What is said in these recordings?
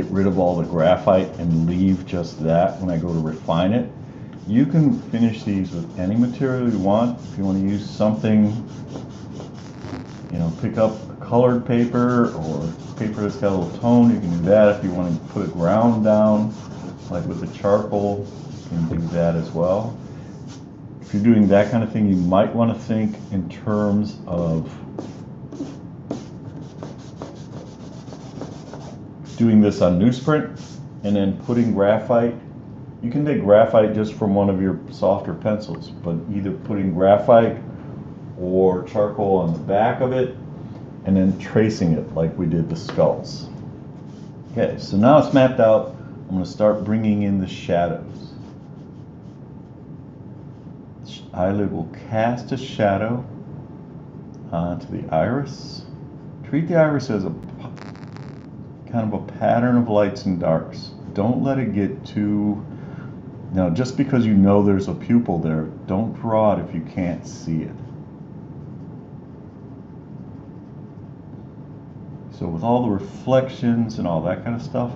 get rid of all the graphite and leave just that when I go to refine it. You can finish these with any material you want. If you want to use something, you know, pick up a colored paper or paper that's got a little tone, you can do that. If you want to put a ground down, like with the charcoal, you can do that as well. If you're doing that kind of thing, you might want to think in terms of doing this on newsprint and then putting graphite. You can take graphite just from one of your softer pencils, but either putting graphite or charcoal on the back of it and then tracing it like we did the skulls. Okay, so now it's mapped out. I'm going to start bringing in the shadows. Eyelid will cast a shadow onto the iris. Treat the iris as a kind of a pattern of lights and darks. Don't let it get too, now just because you know there's a pupil there, don't draw it if you can't see it. So with all the reflections and all that kind of stuff,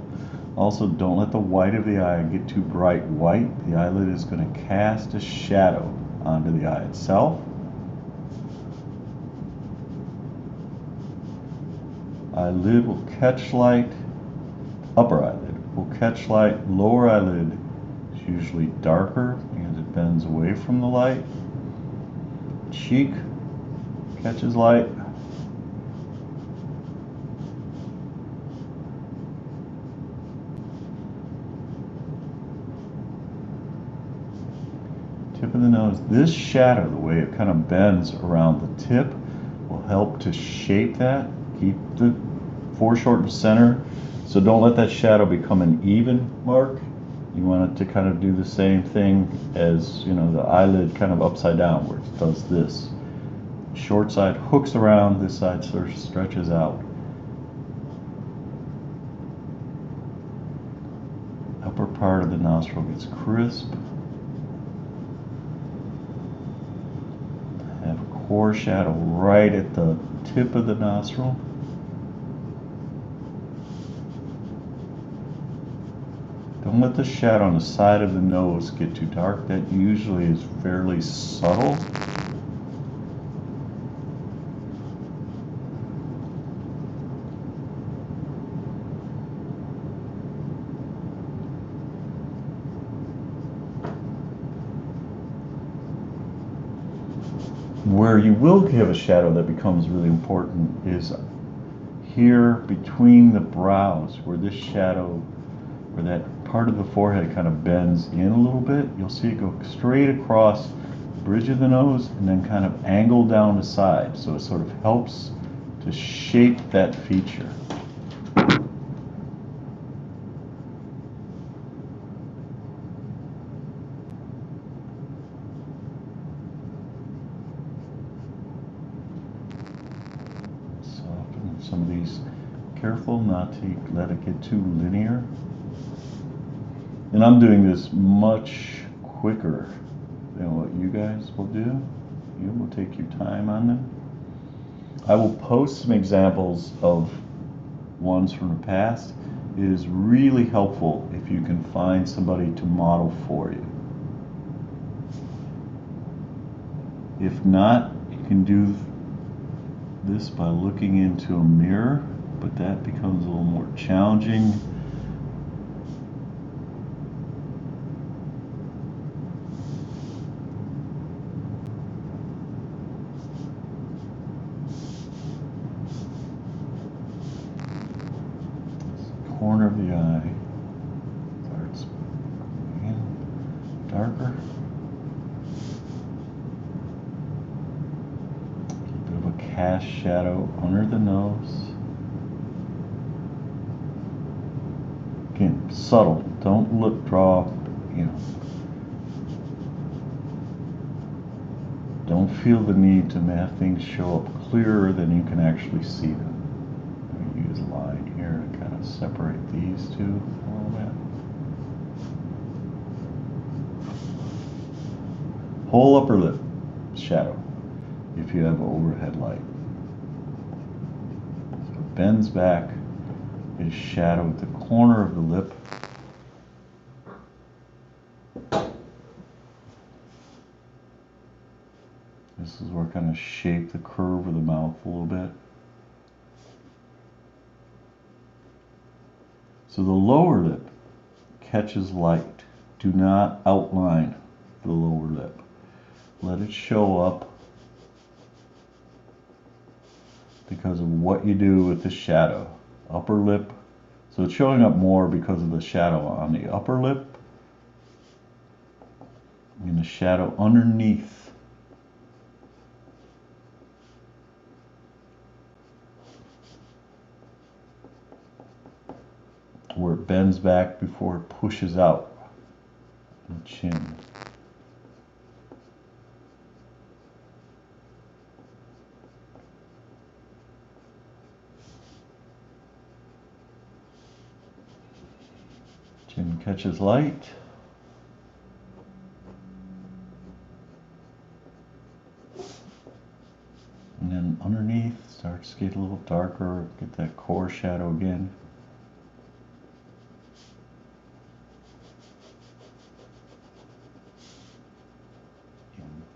also don't let the white of the eye get too bright white. The eyelid is going to cast a shadow onto the eye itself. Eyelid will catch light, upper eyelid will catch light, lower eyelid is usually darker because it bends away from the light. Cheek catches light. Tip of the nose, this shadow, the way it kind of bends around the tip, will help to shape that. Keep the foreshortened center, so don't let that shadow become an even mark. You want it to kind of do the same thing as, you know, the eyelid kind of upside down where it does this. Short side hooks around, this side sort of stretches out. Upper part of the nostril gets crisp. Have a core shadow right at the tip of the nostril. Don't let the shadow on the side of the nose get too dark. That usually is fairly subtle. Where you will give a shadow that becomes really important is here between the brows, where this shadow, where that part of the forehead kind of bends in a little bit. You'll see it go straight across the bridge of the nose and then kind of angle down the side. So it sort of helps to shape that feature. Soften some of these. Careful not to let it get too linear. And I'm doing this much quicker than what you guys will do. You will take your time on them. I will post some examples of ones from the past. It is really helpful if you can find somebody to model for you. If not, you can do this by looking into a mirror, but that becomes a little more challenging. Corner of the eye starts darker. A bit of a cast shadow under the nose. Again, subtle. Don't draw, you know. Don't feel the need to have things show up clearer than you can actually see them. Use a line here to kind of separate these two a little bit. Whole upper lip shadow if you have overhead light. So it bends back. is shadow at the corner of the lip. This is where I kind of shape the curve of the mouth a little bit. So the lower lip catches light. Do not outline the lower lip. Let it show up because of what you do with the shadow. Upper lip, so it's showing up more because of the shadow on the upper lip and the shadow underneath. Where it bends back before it pushes out the chin. Chin catches light. And then underneath starts to get a little darker, get that core shadow again.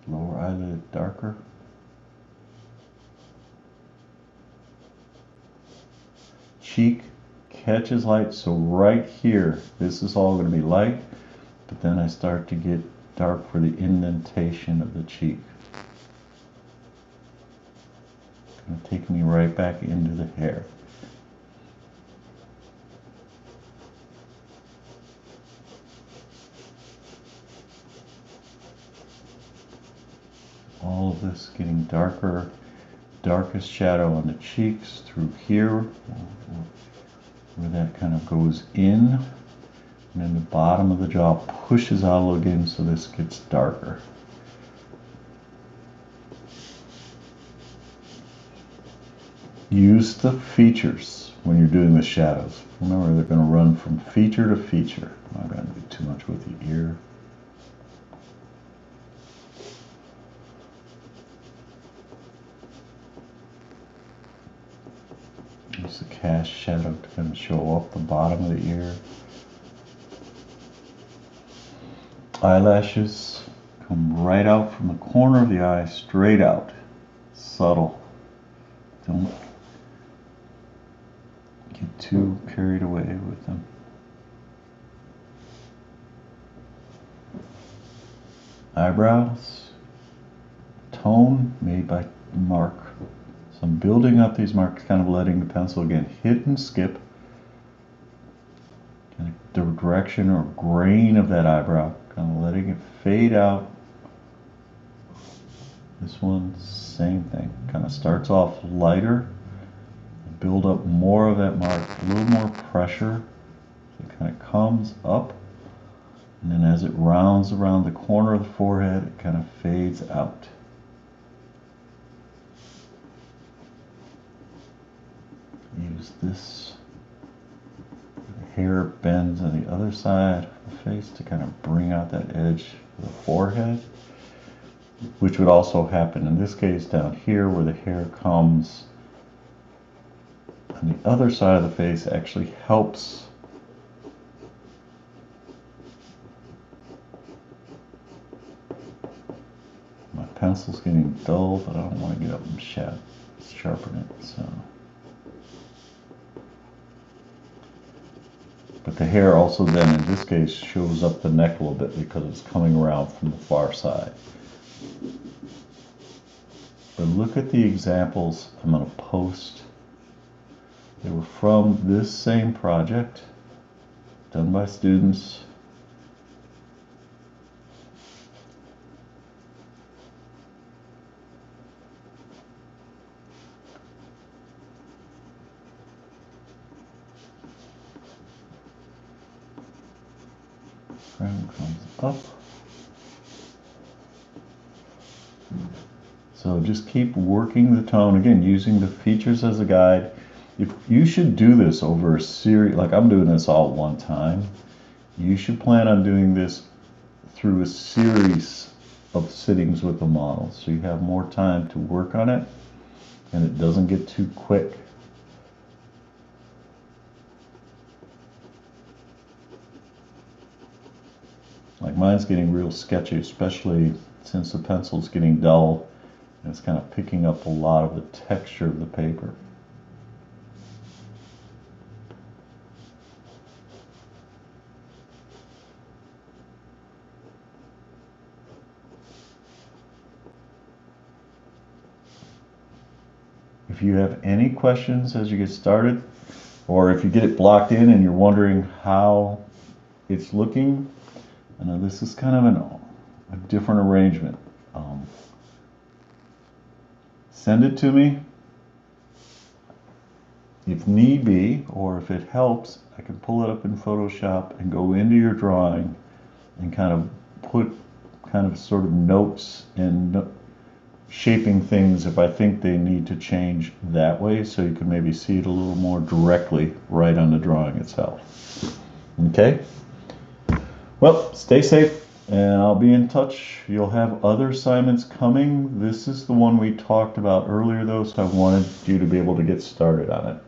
Lower eyelid darker. Cheek catches light, so right here, this is all going to be light, but then I start to get dark for the indentation of the cheek. It's going to take me right back into the hair. All of this getting darker, darkest shadow on the cheeks through here, where that kind of goes in, and then the bottom of the jaw pushes out a little again, so this gets darker. Use the features when you're doing the shadows. Remember, they're going to run from feature to feature. I'm not going to do too much with the ear. Use the cast shadow to kind of show up the bottom of the ear. Eyelashes come right out from the corner of the eye, straight out. Subtle. Don't get too carried away with them. Eyebrows. Tone made by mark. So I'm building up these marks, kind of letting the pencil again hit and skip. Kind of the direction or grain of that eyebrow, kind of letting it fade out. This one, same thing. Kind of starts off lighter, build up more of that mark, a little more pressure. So it kind of comes up, and then as it rounds around the corner of the forehead, it kind of fades out. Use this. The hair bends on the other side of the face to kind of bring out that edge of the forehead, which would also happen in this case down here where the hair comes on the other side of the face. Actually helps my pencil's getting dull, but I don't want to get up and sharpen it, so. But the hair also then, in this case, shows up the neck a little bit because it's coming around from the far side. But look at the examples I'm going to post. They were from this same project, done by students. Crown comes up. So just keep working the tone, again, using the features as a guide. If you should do this over a series, like I'm doing this all at one time, you should plan on doing this through a series of sittings with the model, so you have more time to work on it and it doesn't get too quick. Like mine's getting real sketchy, especially since the pencil's getting dull and it's kind of picking up a lot of the texture of the paper. If you have any questions as you get started, or if you get it blocked in and you're wondering how it's looking, I know this is kind of a different arrangement. Send it to me. If need be, or if it helps, I can pull it up in Photoshop and go into your drawing and kind of put kind of sort of notes and shaping things if I think they need to change that way, so you can maybe see it a little more directly right on the drawing itself. Okay? Well, stay safe and I'll be in touch. You'll have other assignments coming. This is the one we talked about earlier though, so I wanted you to be able to get started on it.